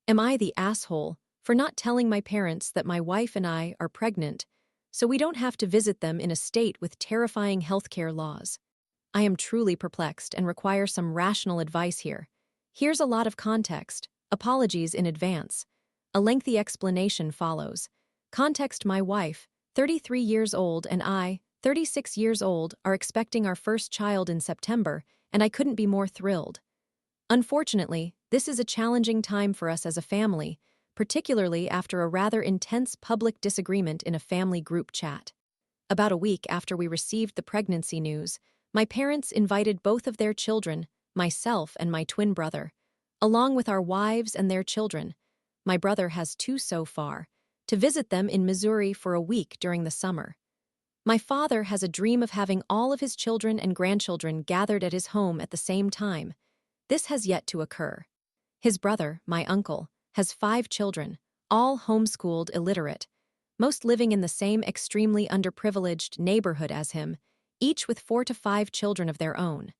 Am I the asshole for not telling my parents that my wife and I are pregnant so we don't have to visit them in a state with terrifying healthcare laws? I am truly perplexed and require some rational advice here. Here's a lot of context. Apologies in advance. A lengthy explanation follows. Context: my wife, 33 years old, and I, 36 years old, are expecting our first child in September, and I couldn't be more thrilled. Unfortunately, this is a challenging time for us as a family, particularly after a rather intense public disagreement in a family group chat. About a week after we received the pregnancy news, my parents invited both of their children, myself and my twin brother, along with our wives and their children. My brother has two so far, to visit them in Missouri for a week during the summer. My father has a dream of having all of his children and grandchildren gathered at his home at the same time. This has yet to occur. His brother, my uncle, has 5 children, all homeschooled illiterate, most living in the same extremely underprivileged neighborhood as him, each with 4 to 5 children of their own.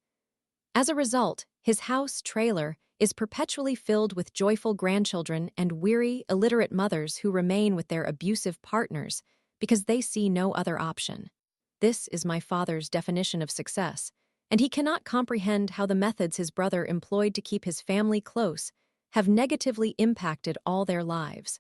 As a result, his house trailer is perpetually filled with joyful grandchildren and weary, illiterate mothers who remain with their abusive partners because they see no other option. This is my father's definition of success, and he cannot comprehend how the methods his brother employed to keep his family close have negatively impacted all their lives.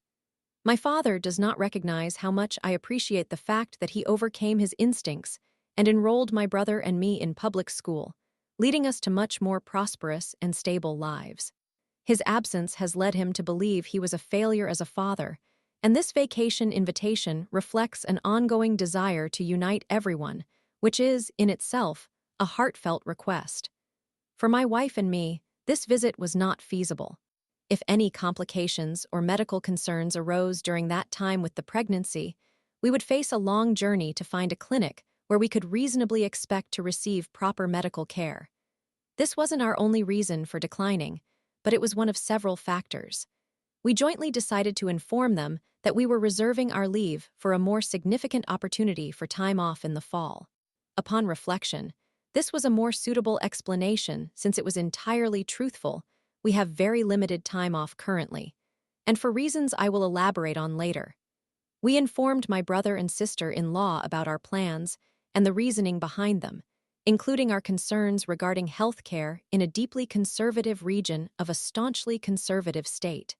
My father does not recognize how much I appreciate the fact that he overcame his instincts and enrolled my brother and me in public school, leading us to much more prosperous and stable lives. His absence has led him to believe he was a failure as a father, and this vacation invitation reflects an ongoing desire to unite everyone, which is, in itself, a heartfelt request. For my wife and me, this visit was not feasible. If any complications or medical concerns arose during that time with the pregnancy, we would face a long journey to find a clinic where we could reasonably expect to receive proper medical care. This wasn't our only reason for declining, but it was one of several factors. We jointly decided to inform them that we were reserving our leave for a more significant opportunity for time off in the fall. Upon reflection, this was a more suitable explanation since it was entirely truthful. We have very limited time off currently, and for reasons I will elaborate on later. We informed my brother and sister-in-law about our plans and the reasoning behind them, including our concerns regarding health care in a deeply conservative region of a staunchly conservative state.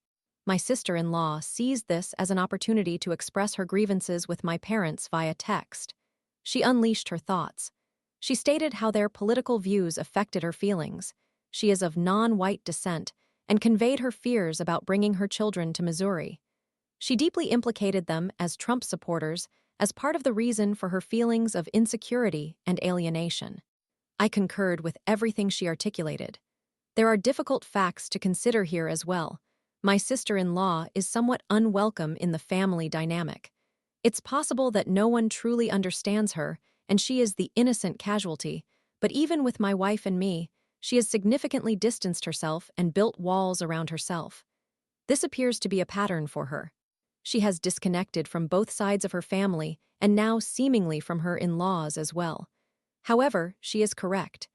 My sister-in-law seized this as an opportunity to express her grievances with my parents via text. She unleashed her thoughts. She stated how their political views affected her feelings. She is of non-white descent and conveyed her fears about bringing her children to Missouri. She deeply implicated them as Trump supporters as part of the reason for her feelings of insecurity and alienation. I concurred with everything she articulated. There are difficult facts to consider here as well. My sister-in-law is somewhat unwelcome in the family dynamic. It's possible that no one truly understands her, and she is the innocent casualty, but even with my wife and me, she has significantly distanced herself and built walls around herself. This appears to be a pattern for her. She has disconnected from both sides of her family and now seemingly from her in-laws as well. However, she is correct.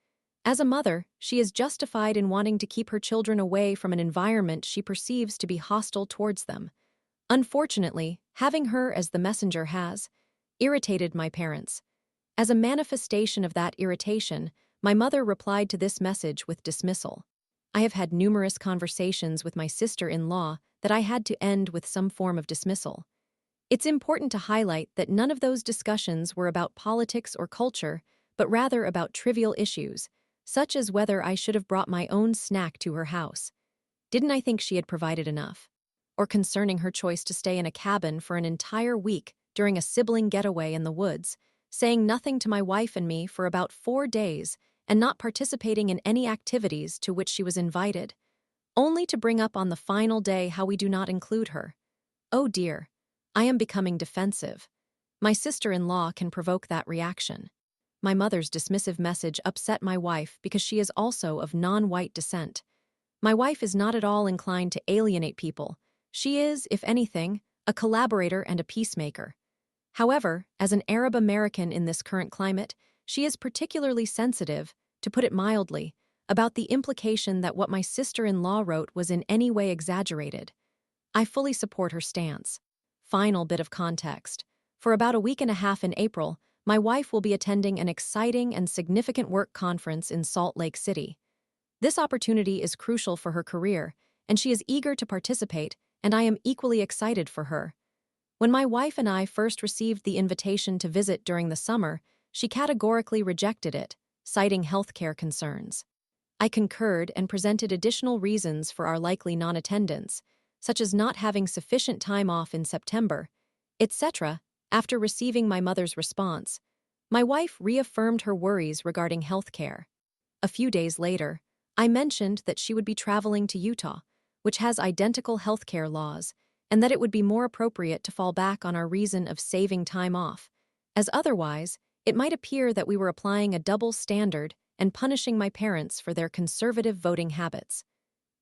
As a mother, she is justified in wanting to keep her children away from an environment she perceives to be hostile towards them. Unfortunately, having her as the messenger has irritated my parents. As a manifestation of that irritation, my mother replied to this message with dismissal. I have had numerous conversations with my sister-in-law that I had to end with some form of dismissal. It's important to highlight that none of those discussions were about politics or culture, but rather about trivial issues, such as whether I should have brought my own snack to her house. Didn't I think she had provided enough? Or concerning her choice to stay in a cabin for an entire week during a sibling getaway in the woods, saying nothing to my wife and me for about 4 days and not participating in any activities to which she was invited, only to bring up on the final day how we do not include her. Oh dear, I am becoming defensive. My sister-in-law can provoke that reaction. My mother's dismissive message upset my wife because she is also of non-white descent. My wife is not at all inclined to alienate people. She is, if anything, a collaborator and a peacemaker. However, as an Arab American in this current climate, she is particularly sensitive, to put it mildly, about the implication that what my sister-in-law wrote was in any way exaggerated. I fully support her stance. Final bit of context. For about a week and a half in April, my wife will be attending an exciting and significant work conference in Salt Lake City. This opportunity is crucial for her career, and she is eager to participate, and I am equally excited for her. When my wife and I first received the invitation to visit during the summer, she categorically rejected it, citing healthcare concerns. I concurred and presented additional reasons for our likely non-attendance, such as not having sufficient time off in September, etc. After receiving my mother's response, my wife reaffirmed her worries regarding healthcare. A few days later, I mentioned that she would be traveling to Utah, which has identical healthcare laws, and that it would be more appropriate to fall back on our reason of saving time off, as otherwise, it might appear that we were applying a double standard and punishing my parents for their conservative voting habits.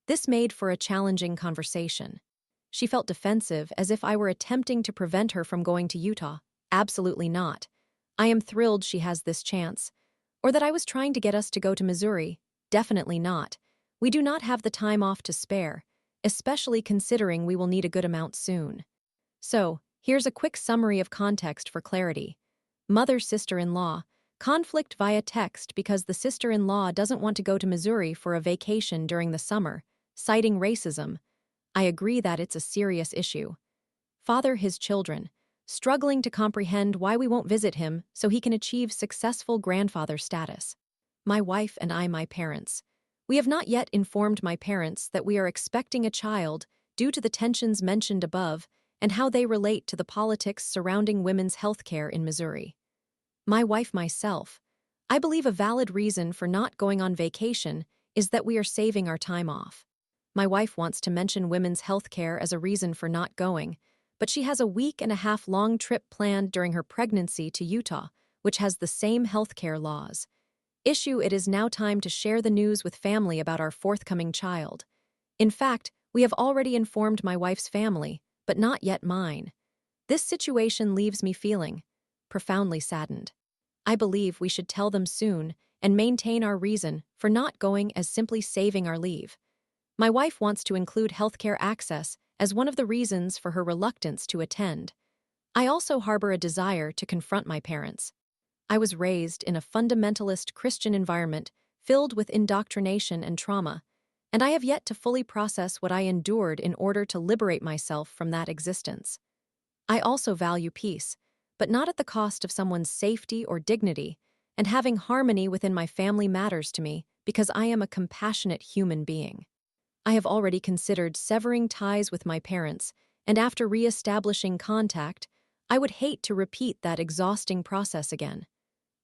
This made for a challenging conversation. She felt defensive, as if I were attempting to prevent her from going to Utah. Absolutely not. I am thrilled she has this chance. Or that I was trying to get us to go to Missouri. Definitely not. We do not have the time off to spare, especially considering we will need a good amount soon. So, here's a quick summary of context for clarity. Mother-sister-in-law. Conflict via text because the sister-in-law doesn't want to go to Missouri for a vacation during the summer, citing racism. I agree that it's a serious issue. Father his children, struggling to comprehend why we won't visit him so he can achieve successful grandfather status. My wife and I, my parents. We have not yet informed my parents that we are expecting a child due to the tensions mentioned above and how they relate to the politics surrounding women's health care in Missouri. My wife myself. I believe a valid reason for not going on vacation is that we are saving our time off. My wife wants to mention women's health care as a reason for not going, but she has a week-and-a-half-long trip planned during her pregnancy to Utah, which has the same health care laws. It is now time to share the news with family about our forthcoming child. In fact, we have already informed my wife's family, but not yet mine. This situation leaves me feeling profoundly saddened. I believe we should tell them soon and maintain our reason for not going as simply saving our leave. My wife wants to include healthcare access as one of the reasons for her reluctance to attend. I also harbor a desire to confront my parents. I was raised in a fundamentalist Christian environment filled with indoctrination and trauma, and I have yet to fully process what I endured in order to liberate myself from that existence. I also value peace, but not at the cost of someone's safety or dignity, and having harmony within my family matters to me because I am a compassionate human being. I have already considered severing ties with my parents, and after re-establishing contact, I would hate to repeat that exhausting process again.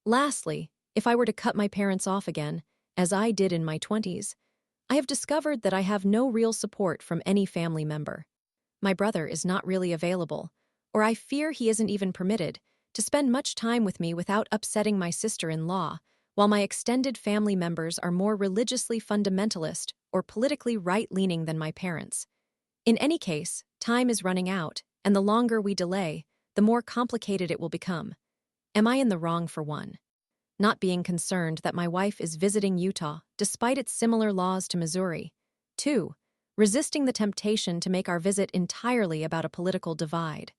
Lastly, if I were to cut my parents off again, as I did in my 20s, I have discovered that I have no real support from any family member. My brother is not really available, or I fear he isn't even permitted, to spend much time with me without upsetting my sister-in-law, while my extended family members are more religiously fundamentalist or politically right-leaning than my parents. In any case, time is running out, and the longer we delay, the more complicated it will become. Am I in the wrong for one? Not being concerned that my wife is visiting Utah despite its similar laws to Missouri. 2. Resisting the temptation to make our visit entirely about a political divide.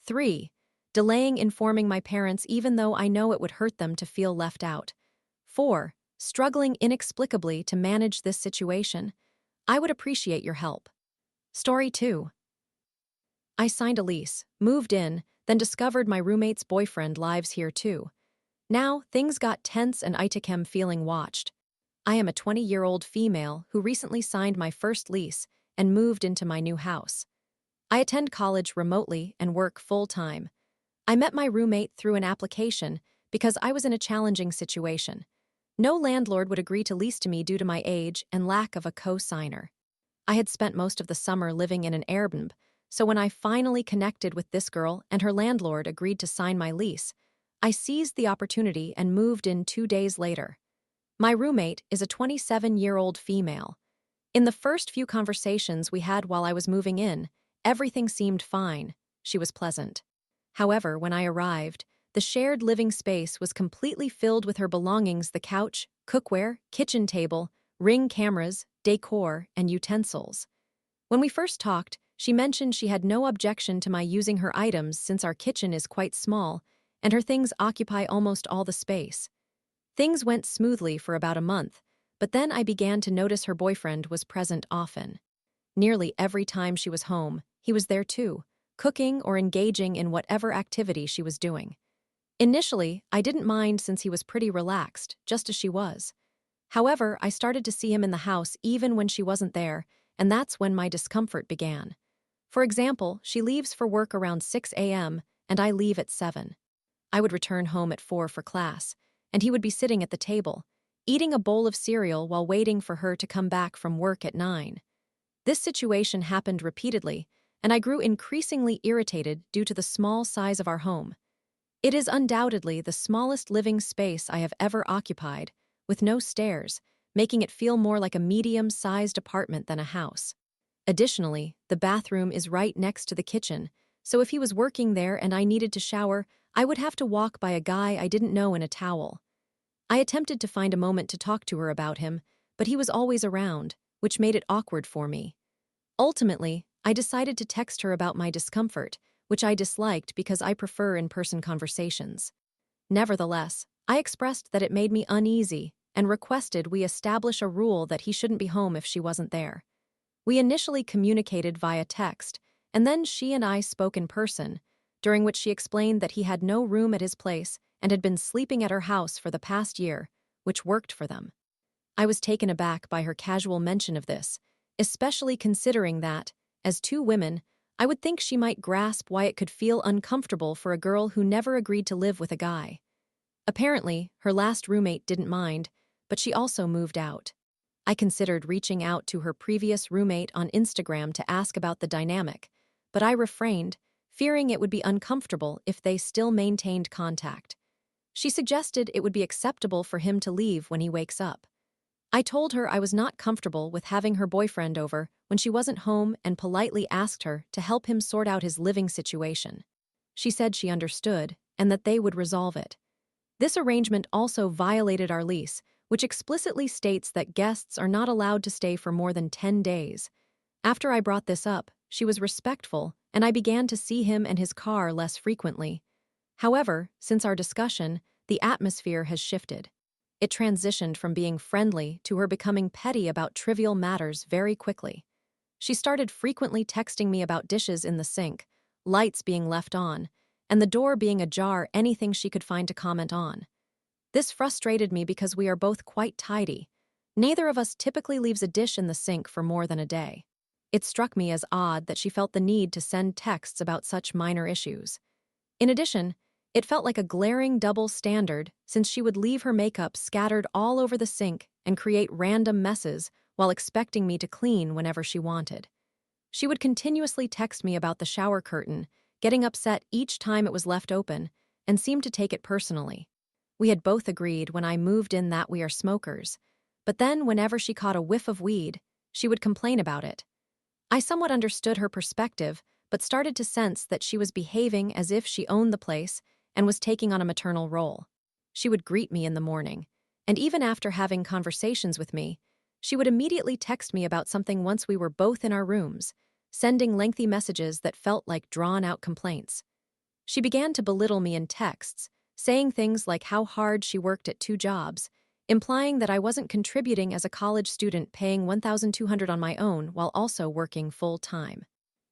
3. Delaying informing my parents even though I know it would hurt them to feel left out. 4. Struggling inexplicably to manage this situation. I would appreciate your help. Story 2. I signed a lease, moved in, then discovered my roommate's boyfriend lives here too. Now, things got tense and aita feeling watched. I am a 20-year-old female who recently signed my first lease and moved into my new house. I attend college remotely and work full-time. I met my roommate through an application because I was in a challenging situation. No landlord would agree to lease to me due to my age and lack of a co-signer. I had spent most of the summer living in an Airbnb, so when I finally connected with this girl and her landlord agreed to sign my lease, I seized the opportunity and moved in 2 days later. My roommate is a 27-year-old female. In the first few conversations we had while I was moving in, everything seemed fine. She was pleasant. However, when I arrived, the shared living space was completely filled with her belongings: the couch, cookware, kitchen table, Ring cameras, decor, and utensils. When we first talked, She mentioned she had no objection to my using her items since our kitchen is quite small and her things occupy almost all the space. Things went smoothly for about a month, but then I began to notice her boyfriend was present often. Nearly every time she was home, he was there too, cooking or engaging in whatever activity she was doing. Initially, I didn't mind since he was pretty relaxed, just as she was. However, I started to see him in the house even when she wasn't there, and that's when my discomfort began. For example, she leaves for work around 6 a.m., and I leave at 7. I would return home at 4 for class, and he would be sitting at the table, eating a bowl of cereal while waiting for her to come back from work at 9. This situation happened repeatedly, and I grew increasingly irritated due to the small size of our home. It is undoubtedly the smallest living space I have ever occupied, with no stairs, making it feel more like a medium-sized apartment than a house. Additionally, the bathroom is right next to the kitchen, so if he was working there and I needed to shower, I would have to walk by a guy I didn't know in a towel. I attempted to find a moment to talk to her about him, but he was always around, which made it awkward for me. Ultimately, I decided to text her about my discomfort, which I disliked because I prefer in-person conversations. Nevertheless, I expressed that it made me uneasy and requested we establish a rule that he shouldn't be home if she wasn't there. We initially communicated via text, and then she and I spoke in person, during which she explained that he had no room at his place and had been sleeping at her house for the past year, which worked for them. I was taken aback by her casual mention of this, especially considering that, as two women, I would think she might grasp why it could feel uncomfortable for a girl who never agreed to live with a guy. Apparently, her last roommate didn't mind, but she also moved out. I considered reaching out to her previous roommate on Instagram to ask about the dynamic, but I refrained, fearing it would be uncomfortable if they still maintained contact. She suggested it would be acceptable for him to leave when he wakes up. I told her I was not comfortable with having her boyfriend over when she wasn't home and politely asked her to help him sort out his living situation. She said she understood and that they would resolve it. This arrangement also violated our lease, which explicitly states that guests are not allowed to stay for more than 10 days. After I brought this up, she was respectful, and I began to see him and his car less frequently. However, since our discussion, the atmosphere has shifted. It transitioned from being friendly to her becoming petty about trivial matters very quickly. She started frequently texting me about dishes in the sink, lights being left on, and the door being ajar, anything she could find to comment on. This frustrated me because we are both quite tidy. Neither of us typically leaves a dish in the sink for more than a day. It struck me as odd that she felt the need to send texts about such minor issues. In addition, it felt like a glaring double standard since she would leave her makeup scattered all over the sink and create random messes while expecting me to clean whenever she wanted. She would continuously text me about the shower curtain, getting upset each time it was left open, and seemed to take it personally. We had both agreed when I moved in that we are smokers, but then whenever she caught a whiff of weed, she would complain about it. I somewhat understood her perspective, but started to sense that she was behaving as if she owned the place and was taking on a maternal role. She would greet me in the morning, and even after having conversations with me, she would immediately text me about something once we were both in our rooms, sending lengthy messages that felt like drawn-out complaints. She began to belittle me in texts, saying things like how hard she worked at 2 jobs, implying that I wasn't contributing as a college student paying $1,200 on my own while also working full-time.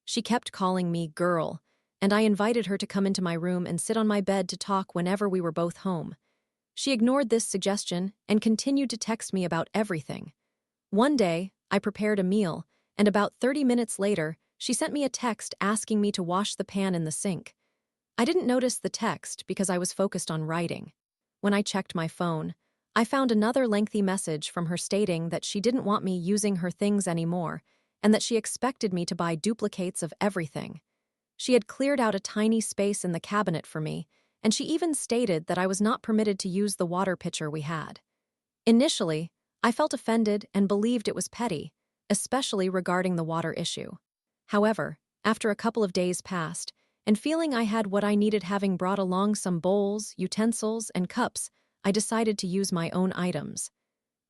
She kept calling me girl, and I invited her to come into my room and sit on my bed to talk whenever we were both home. She ignored this suggestion and continued to text me about everything. One day, I prepared a meal, and about 30 minutes later, she sent me a text asking me to wash the pan in the sink. I didn't notice the text because I was focused on writing. When I checked my phone, I found another lengthy message from her stating that she didn't want me using her things anymore and that she expected me to buy duplicates of everything. She had cleared out a tiny space in the cabinet for me, and she even stated that I was not permitted to use the water pitcher we had. Initially, I felt offended and believed it was petty, especially regarding the water issue. However, after a couple of days passed, and feeling I had what I needed having brought along some bowls, utensils, and cups, I decided to use my own items.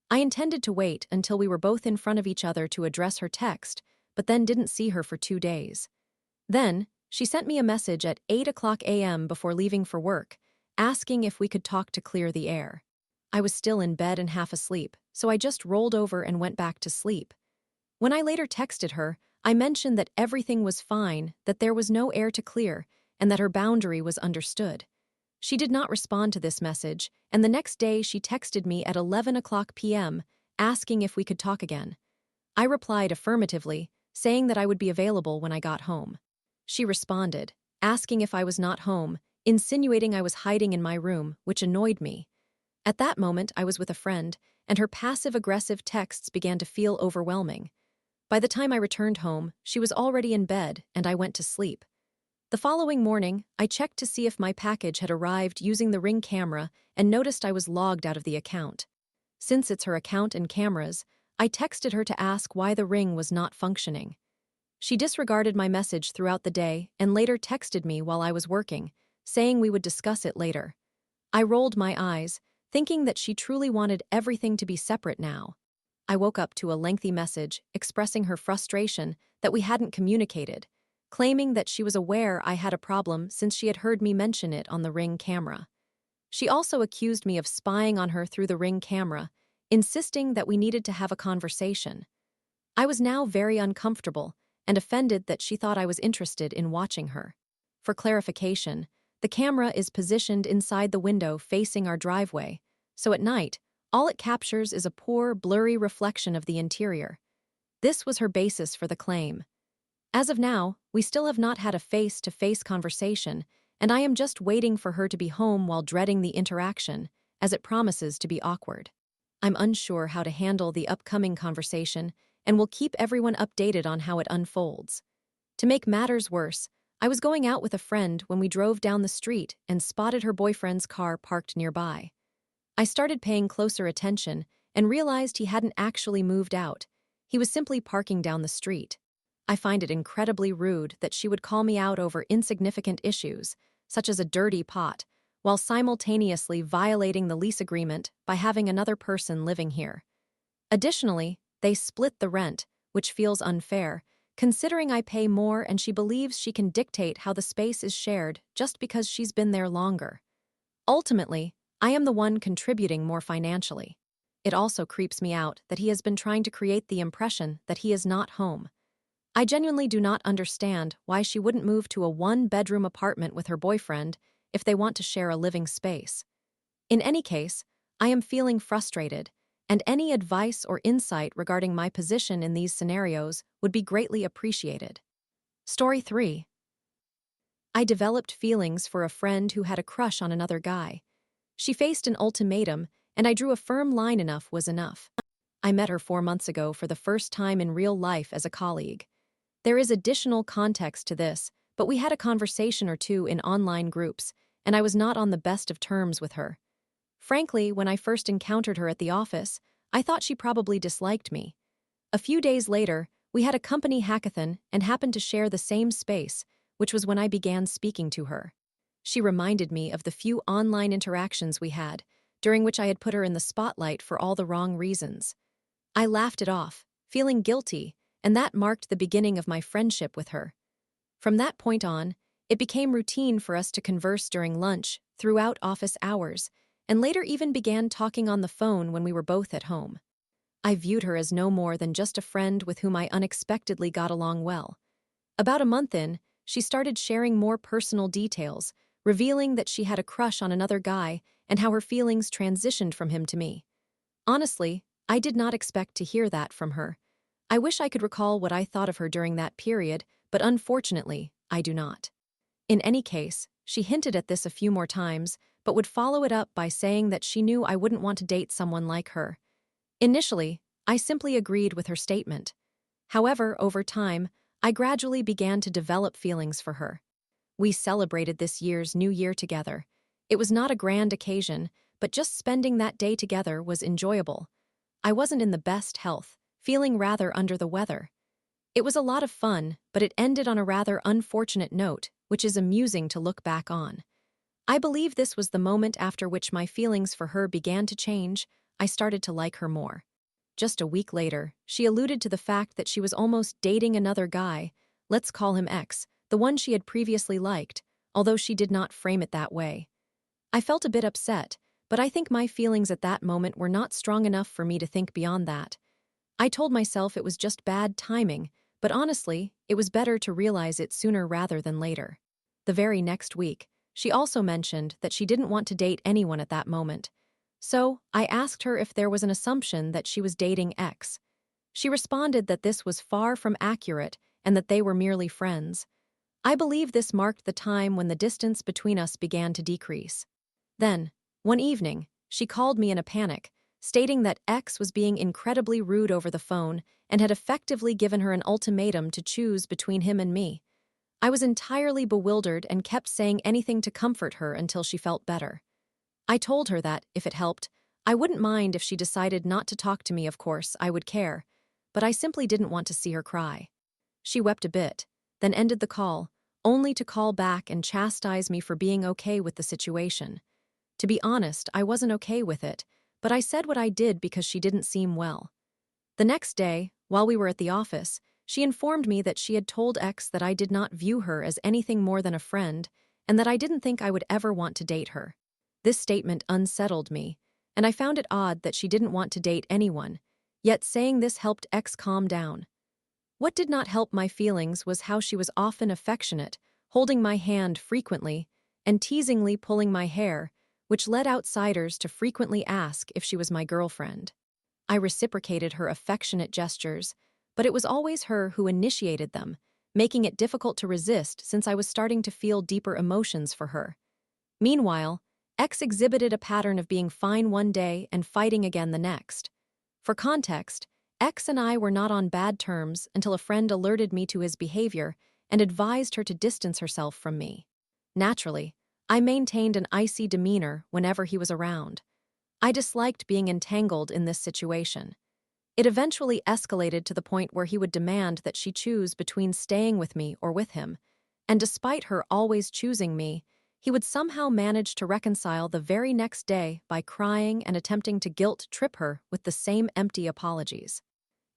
I intended to wait until we were both in front of each other to address her text, but then didn't see her for 2 days. Then, she sent me a message at 8 a.m. before leaving for work, asking if we could talk to clear the air. I was still in bed and half asleep, so I just rolled over and went back to sleep. When I later texted her, I mentioned that everything was fine, that there was no air to clear, and that her boundary was understood. She did not respond to this message, and the next day she texted me at 11 p.m., asking if we could talk again. I replied affirmatively, saying that I would be available when I got home. She responded, asking if I was not home, insinuating I was hiding in my room, which annoyed me. At that moment, I was with a friend, and her passive-aggressive texts began to feel overwhelming. By the time I returned home, she was already in bed, and I went to sleep. The following morning, I checked to see if my package had arrived using the Ring camera and noticed I was logged out of the account. Since it's her account and cameras, I texted her to ask why the Ring was not functioning. She disregarded my message throughout the day and later texted me while I was working, saying we would discuss it later. I rolled my eyes, thinking that she truly wanted everything to be separate now. I woke up to a lengthy message expressing her frustration that we hadn't communicated, claiming that she was aware I had a problem since she had heard me mention it on the Ring camera. She also accused me of spying on her through the Ring camera, insisting that we needed to have a conversation. I was now very uncomfortable and offended that she thought I was interested in watching her. For clarification, the camera is positioned inside the window facing our driveway, so at night, all it captures is a poor, blurry reflection of the interior. This was her basis for the claim. As of now, we still have not had a face-to-face conversation, and I am just waiting for her to be home while dreading the interaction, as it promises to be awkward. I'm unsure how to handle the upcoming conversation, and will keep everyone updated on how it unfolds. To make matters worse, I was going out with a friend when we drove down the street and spotted her boyfriend's car parked nearby. I started paying closer attention and realized he hadn't actually moved out. He was simply parking down the street. I find it incredibly rude that she would call me out over insignificant issues, such as a dirty pot, while simultaneously violating the lease agreement by having another person living here. Additionally, they split the rent, which feels unfair, considering I pay more and she believes she can dictate how the space is shared just because she's been there longer. Ultimately, I am the one contributing more financially. It also creeps me out that he has been trying to create the impression that he is not home. I genuinely do not understand why she wouldn't move to a one-bedroom apartment with her boyfriend if they want to share a living space. In any case, I am feeling frustrated, and any advice or insight regarding my position in these scenarios would be greatly appreciated. Story 3. I developed feelings for a friend who had a crush on another guy. She faced an ultimatum, and I drew a firm line enough was enough. I met her 4 months ago for the first time in real life as a colleague. There is additional context to this, but we had a conversation or two in online groups, and I was not on the best of terms with her. Frankly, when I first encountered her at the office, I thought she probably disliked me. A few days later, we had a company hackathon and happened to share the same space, which was when I began speaking to her. She reminded me of the few online interactions we had, during which I had put her in the spotlight for all the wrong reasons. I laughed it off, feeling guilty, and that marked the beginning of my friendship with her. From that point on, it became routine for us to converse during lunch, throughout office hours, and later even began talking on the phone when we were both at home. I viewed her as no more than just a friend with whom I unexpectedly got along well. About a month in, she started sharing more personal details, revealing that she had a crush on another guy and how her feelings transitioned from him to me. Honestly, I did not expect to hear that from her. I wish I could recall what I thought of her during that period, but unfortunately, I do not. In any case, she hinted at this a few more times, but would follow it up by saying that she knew I wouldn't want to date someone like her. Initially, I simply agreed with her statement. However, over time, I gradually began to develop feelings for her. We celebrated this year's New Year together. It was not a grand occasion, but just spending that day together was enjoyable. I wasn't in the best health, feeling rather under the weather. It was a lot of fun, but it ended on a rather unfortunate note, which is amusing to look back on. I believe this was the moment after which my feelings for her began to change. I started to like her more. just a week later, she alluded to the fact that she was almost dating another guy, let's call him X, the one she had previously liked, although she did not frame it that way. I felt a bit upset, but I think my feelings at that moment were not strong enough for me to think beyond that. I told myself it was just bad timing, but honestly, it was better to realize it sooner rather than later. The very next week, she also mentioned that she didn't want to date anyone at that moment. So, I asked her if there was an assumption that she was dating X. She responded that this was far from accurate and that they were merely friends. I believe this marked the time when the distance between us began to decrease. Then, one evening, she called me in a panic, stating that X was being incredibly rude over the phone and had effectively given her an ultimatum to choose between him and me. I was entirely bewildered and kept saying anything to comfort her until she felt better. I told her that, if it helped, I wouldn't mind if she decided not to talk to me. Of course, I would care, but I simply didn't want to see her cry. She wept a bit, then ended the call, only to call back and chastise me for being okay with the situation. To be honest, I wasn't okay with it, but I said what I did because she didn't seem well. The next day, while we were at the office, she informed me that she had told X that I did not view her as anything more than a friend and that I didn't think I would ever want to date her. This statement unsettled me, and I found it odd that she didn't want to date anyone, yet saying this helped X calm down. What did not help my feelings was how she was often affectionate, holding my hand frequently, and teasingly pulling my hair, which led outsiders to frequently ask if she was my girlfriend. I reciprocated her affectionate gestures, but it was always her who initiated them, making it difficult to resist since I was starting to feel deeper emotions for her. Meanwhile, X exhibited a pattern of being fine one day and fighting again the next. For context, X and I were not on bad terms until a friend alerted me to his behavior and advised her to distance herself from me. Naturally, I maintained an icy demeanor whenever he was around. I disliked being entangled in this situation. It eventually escalated to the point where he would demand that she choose between staying with me or with him, and despite her always choosing me, he would somehow manage to reconcile the very next day by crying and attempting to guilt-trip her with the same empty apologies.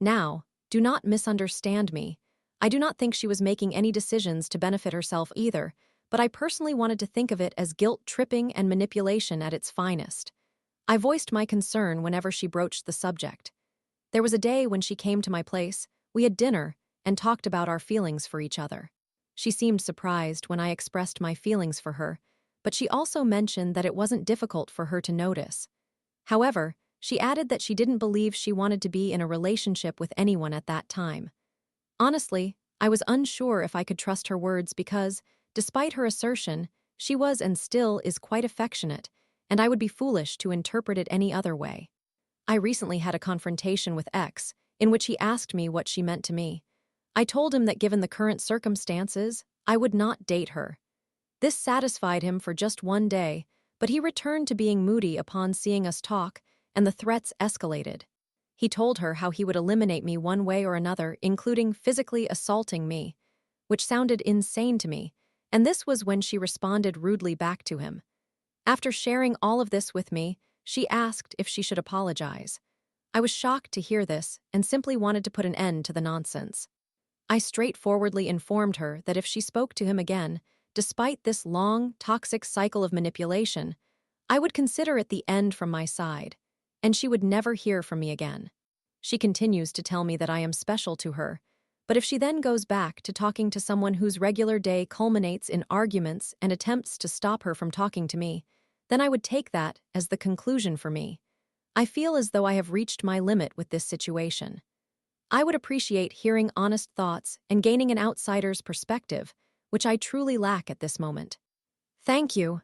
Now, do not misunderstand me. I do not think she was making any decisions to benefit herself either, but I personally wanted to think of it as guilt-tripping and manipulation at its finest. I voiced my concern whenever she broached the subject. There was a day when she came to my place, we had dinner, and talked about our feelings for each other. She seemed surprised when I expressed my feelings for her, but she also mentioned that it wasn't difficult for her to notice. However, she added that she didn't believe she wanted to be in a relationship with anyone at that time. Honestly, I was unsure if I could trust her words because, despite her assertion, she was and still is quite affectionate, and I would be foolish to interpret it any other way. I recently had a confrontation with X, in which he asked me what she meant to me. I told him that given the current circumstances, I would not date her. This satisfied him for just one day, but he returned to being moody upon seeing us talk, and the threats escalated. He told her how he would eliminate me one way or another, including physically assaulting me, which sounded insane to me, and this was when she responded rudely back to him. After sharing all of this with me, she asked if she should apologize. I was shocked to hear this and simply wanted to put an end to the nonsense. I straightforwardly informed her that if she spoke to him again, despite this long, toxic cycle of manipulation, I would consider it the end from my side, and she would never hear from me again. She continues to tell me that I am special to her, but if she then goes back to talking to someone whose regular day culminates in arguments and attempts to stop her from talking to me, then I would take that as the conclusion for me. I feel as though I have reached my limit with this situation. I would appreciate hearing honest thoughts and gaining an outsider's perspective, which I truly lack at this moment. Thank you.